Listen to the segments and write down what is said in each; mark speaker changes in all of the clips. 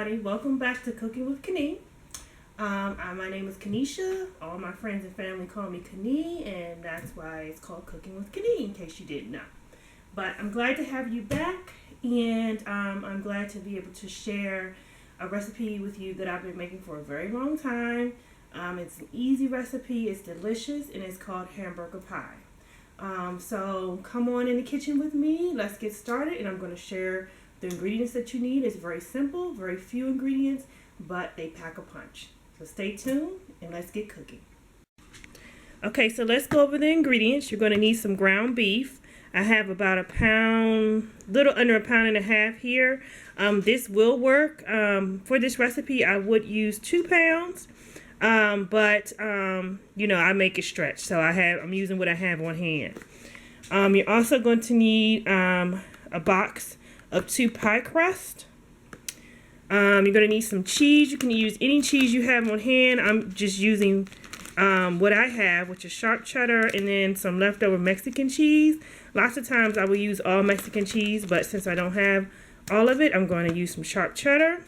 Speaker 1: everybody. Welcome back to Cooking with Kani. My name is Kanisha. All my friends and family call me Kani, and that's why it's called Cooking with Kani, in case you didn't know. But I'm glad to have you back, and I'm glad to be able to share a recipe with you that I've been making for a very long time. It's an easy recipe, it's delicious, and it's called Hamburger Pie. So come on in the kitchen with me. Let's get started, and I'm going to share the ingredients that you need. It's very simple, very few ingredients, but they pack a punch. So stay tuned and let's get cooking. Okay, so let's go over the ingredients. You're going to need some ground beef. I have about a pound, little under a pound and a half here. This will work. For this recipe, I would use 2 pounds. But you know, I make it stretch, so I'm using what I have on hand. You're also going to need a box of 2 pie crust. You're going to need some cheese. You can use any cheese you have on hand. I'm just using what I have, which is sharp cheddar, and then some leftover Mexican cheese. Lots of times I will use all Mexican cheese, but since I don't have all of it, I'm going to use some sharp cheddar.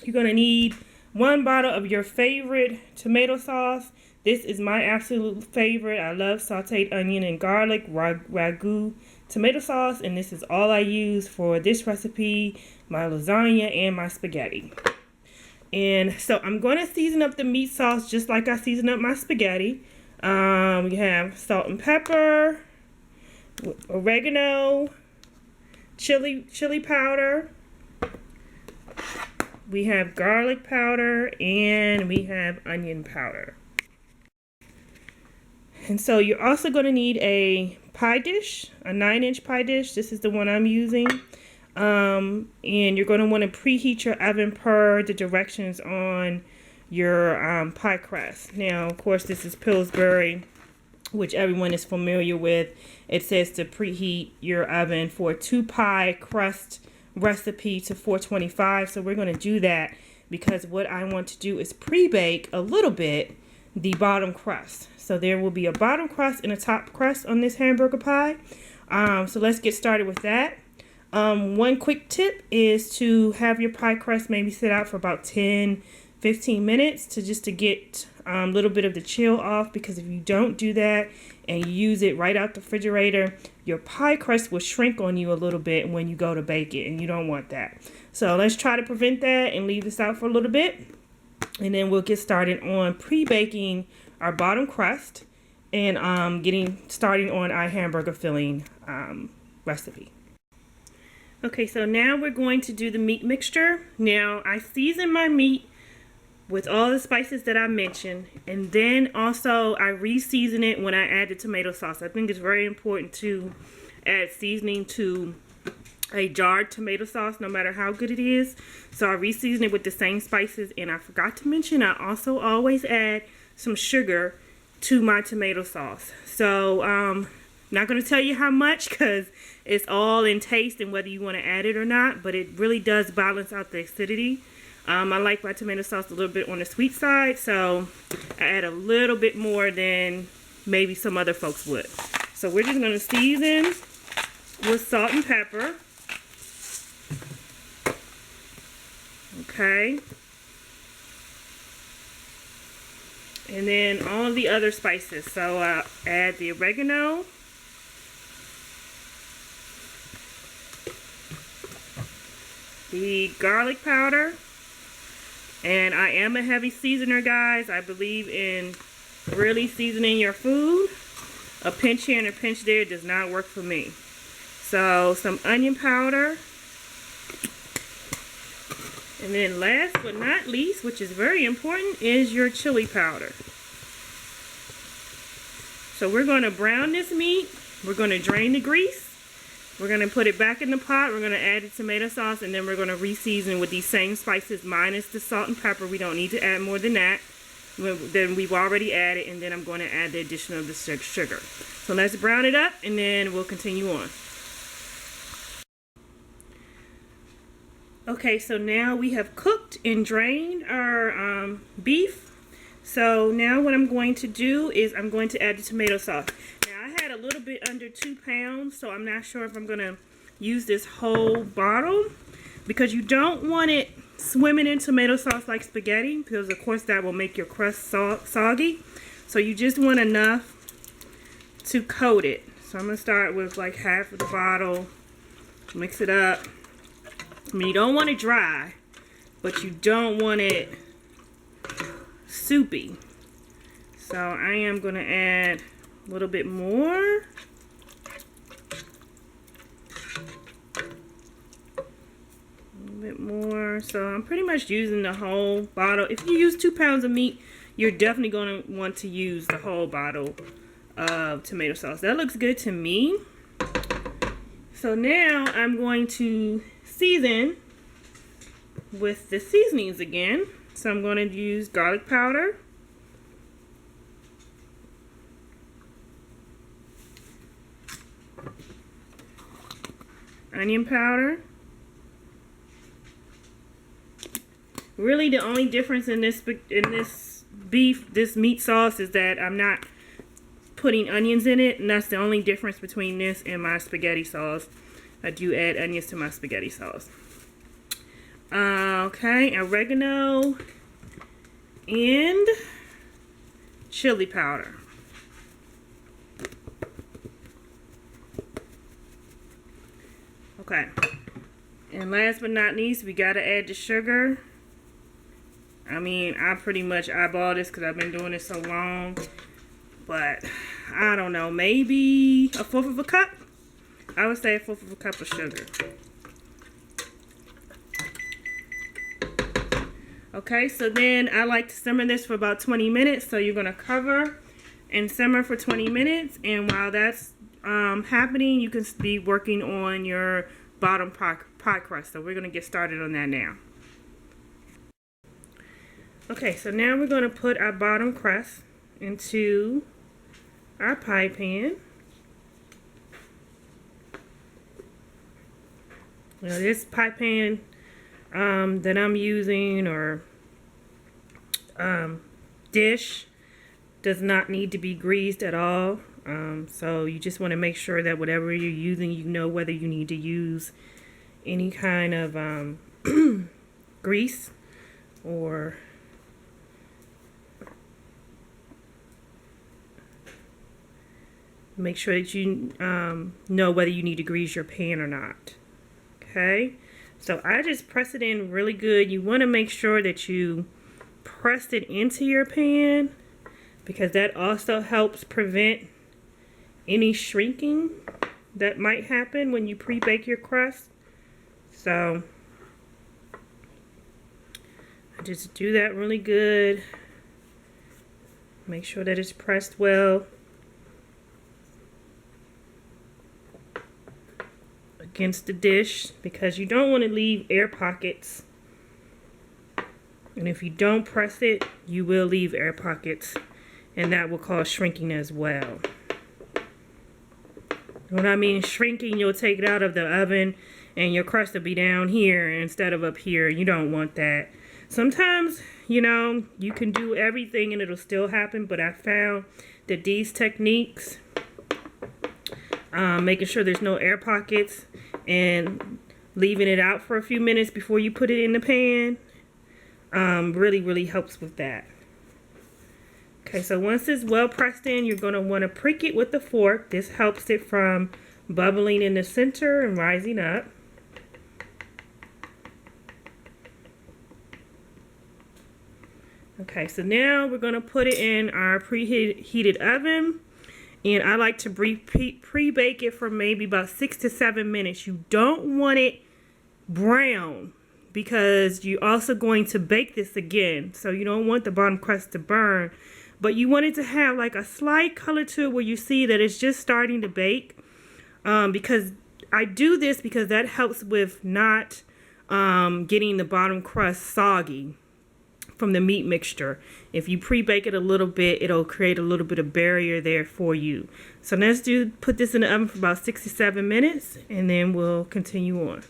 Speaker 1: You're going to need 1 bottle of your favorite tomato sauce. This is my absolute favorite. I love sauteed onion and garlic ragu tomato sauce, and this is all I use for this recipe, my lasagna, and my spaghetti. And so I'm going to season up the meat sauce just like I season up my spaghetti. We have salt and pepper, oregano, chili powder. We have garlic powder, and we have onion powder. And so you're also going to need a pie dish, a 9-inch pie dish. This is the one I'm using. And you're going to want to preheat your oven per the directions on your pie crust. Now, of course, this is Pillsbury, which everyone is familiar with. It says to preheat your oven for 2 pie crust recipe to 425. So we're going to do that because what I want to do is pre-bake a little bit the bottom crust. So there will be a bottom crust and a top crust on this hamburger pie. So let's get started with that. One quick tip is to have your pie crust maybe sit out for about 10-15 minutes to get a little bit of the chill off, because if you don't do that and you use it right out the refrigerator, your pie crust will shrink on you a little bit when you go to bake it, and you don't want that. So let's try to prevent that and leave this out for a little bit, and then we'll get started on pre-baking our bottom crust and starting on our hamburger filling recipe. Okay, so now we're going to do the meat mixture. Now I season my meat with all the spices that I mentioned, and then also I re-season it when I add the tomato sauce. I think it's very important to add seasoning to a jarred tomato sauce, no matter how good it is. So I re-season it with the same spices, and I forgot to mention I also always add some sugar to my tomato sauce. So not going to tell you how much, because it's all in taste and whether you want to add it or not, but it really does balance out the acidity. I like my tomato sauce a little bit on the sweet side, so I add a little bit more than maybe some other folks would. So we're just going to season with salt and pepper. Okay. And then all the other spices. So I'll add the oregano. The garlic powder. And I am a heavy seasoner, guys. I believe in really seasoning your food. A pinch here and a pinch there does not work for me. So some onion powder. And then last but not least, which is very important, is your chili powder. So we're going to brown this meat. We're going to drain the grease. We're going to put it back in the pot. We're going to add the tomato sauce, and then we're going to re-season with these same spices minus the salt and pepper. We don't need to add more than that. Then we've already added, and then I'm going to add the addition of the sugar. So let's brown it up, and then we'll continue on. Okay, so now we have cooked and drained our beef. So now what I'm going to do is I'm going to add the tomato sauce. Now I had a little bit under 2 pounds, so I'm not sure if I'm going to use this whole bottle, because you don't want it swimming in tomato sauce like spaghetti, because of course that will make your crust soggy. So you just want enough to coat it. So I'm going to start with like half of the bottle, mix it up. I mean, you don't want it dry, but you don't want it soupy. So I am going to add a little bit more. So I'm pretty much using the whole bottle. If you use 2 pounds of meat, you're definitely going to want to use the whole bottle of tomato sauce. That looks good to me. So now I'm going to season with the seasonings again. So I'm going to use garlic powder, onion powder. Really, the only difference in this meat sauce is that I'm not putting onions in it, and that's the only difference between this and my spaghetti sauce. I do add onions to my spaghetti sauce. Okay, oregano and chili powder. Okay, and last but not least, we gotta add the sugar. I mean, I pretty much eyeball this because I've been doing it so long, but I don't know, maybe 1/4 of a cup? I would say 1/4 of a cup of sugar. Okay, so then I like to simmer this for about 20 minutes. So you're going to cover and simmer for 20 minutes. And while that's happening, you can be working on your bottom pie crust. So we're going to get started on that now. Okay, so now we're going to put our bottom crust into our pie pan. Now this pie pan that I'm using, or dish, does not need to be greased at all. So you just want to make sure that whatever you're using, you know whether you need to use any kind of grease, or make sure that you know whether you need to grease your pan or not. Okay, so I just press it in really good. You want to make sure that you press it into your pan, because that also helps prevent any shrinking that might happen when you pre-bake your crust. So I just do that really good. Make sure that it's pressed well against the dish, because you don't want to leave air pockets, and if you don't press it, you will leave air pockets, and that will cause shrinking as well. When I mean shrinking, you'll take it out of the oven and your crust will be down here instead of up here. You don't want that. Sometimes, you know, you can do everything and it'll still happen, but I found that these techniques, making sure there's no air pockets and leaving it out for a few minutes before you put it in the pan, really helps with that. Okay, so once it's well pressed in, you're going to want to prick it with the fork. This helps it from bubbling in the center and rising up. Okay, so now we're going to put it in our preheated oven. And I like to pre-bake it for maybe about 6 to 7 minutes. You don't want it brown, because you're also going to bake this again. So you don't want the bottom crust to burn. But you want it to have like a slight color to it where you see that it's just starting to bake. Because I do this because that helps with not getting the bottom crust soggy from the meat mixture. If you pre-bake it a little bit, it'll create a little bit of barrier there for you. So let's put this in the oven for about 6 to 7 minutes, and then we'll continue on.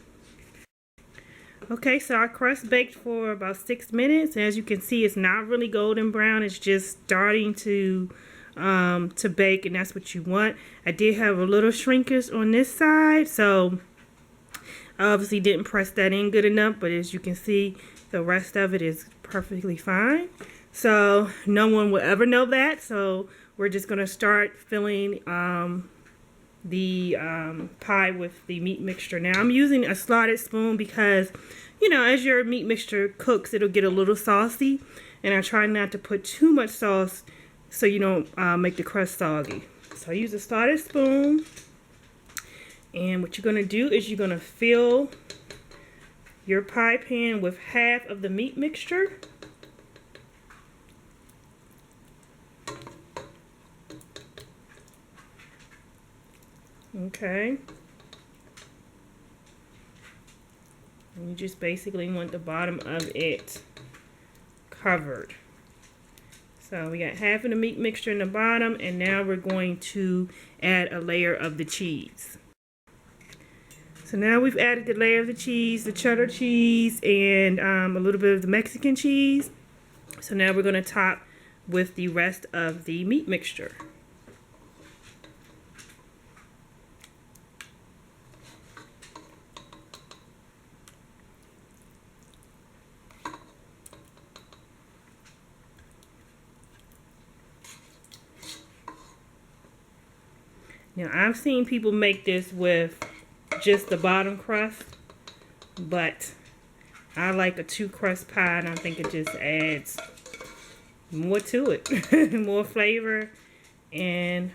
Speaker 1: Okay, so our crust baked for about 6 minutes. As you can see, it's not really golden brown. It's just starting to bake, and that's what you want. I did have a little shrinkage on this side, so I obviously didn't press that in good enough, but as you can see, The rest of it is perfectly fine. So no one will ever know that. So we're just going to start filling the pie with the meat mixture. Now I'm using a slotted spoon because, you know, as your meat mixture cooks, it'll get a little saucy. And I try not to put too much sauce so you don't make the crust soggy. So I use a slotted spoon. And what you're going to do is you're going to fill your pie pan with half of the meat mixture. Okay. And you just basically want the bottom of it covered. So we got half of the meat mixture in the bottom, and now we're going to add a layer of the cheese. So now we've added the layer of the cheese, the cheddar cheese, and a little bit of the Mexican cheese. So now we're going to top with the rest of the meat mixture. Now I've seen people make this with just the bottom crust, but I like a 2-crust pie, and I think it just adds more to it, more flavor, and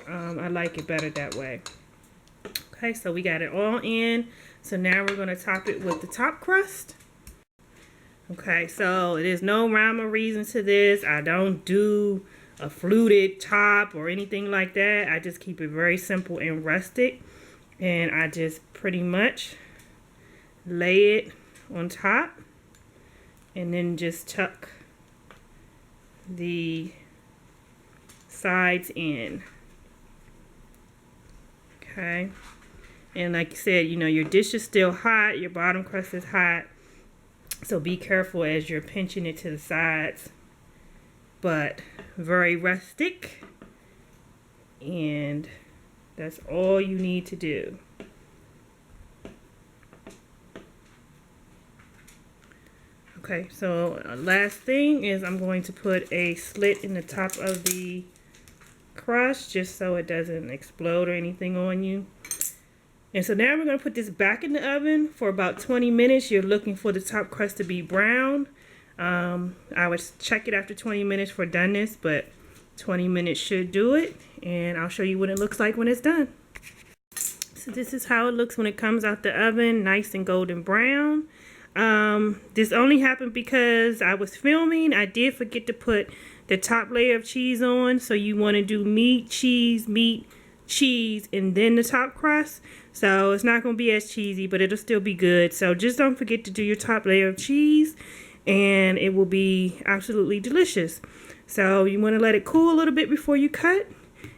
Speaker 1: I like it better that way. Okay, so we got it all in. So now we're going to top it with the top crust. Okay, so there's no rhyme or reason to this. I don't do a fluted top or anything like that. I just keep it very simple and rustic, and I just pretty much lay it on top and then just tuck the sides in. Okay, and like I said, you know, your dish is still hot, your bottom crust is hot, so be careful as you're pinching it to the sides. But very rustic, and that's all you need to do. Okay, so last thing is I'm going to put a slit in the top of the crust just so it doesn't explode or anything on you. And so now we're going to put this back in the oven for about 20 minutes. You're looking for the top crust to be brown. I would check it after 20 minutes for doneness, but 20 minutes should do it, and I'll show you what it looks like when it's done. So this is how it looks when it comes out the oven, nice and golden brown. This only happened because I was filming. I did forget to put the top layer of cheese on, so you want to do meat, cheese, and then the top crust. So it's not going to be as cheesy, but it'll still be good. So just don't forget to do your top layer of cheese, and it will be absolutely delicious. So you want to let it cool a little bit before you cut.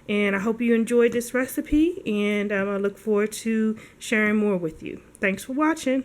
Speaker 1: And I hope you enjoyed this recipe, and I look forward to sharing more with you. Thanks for watching.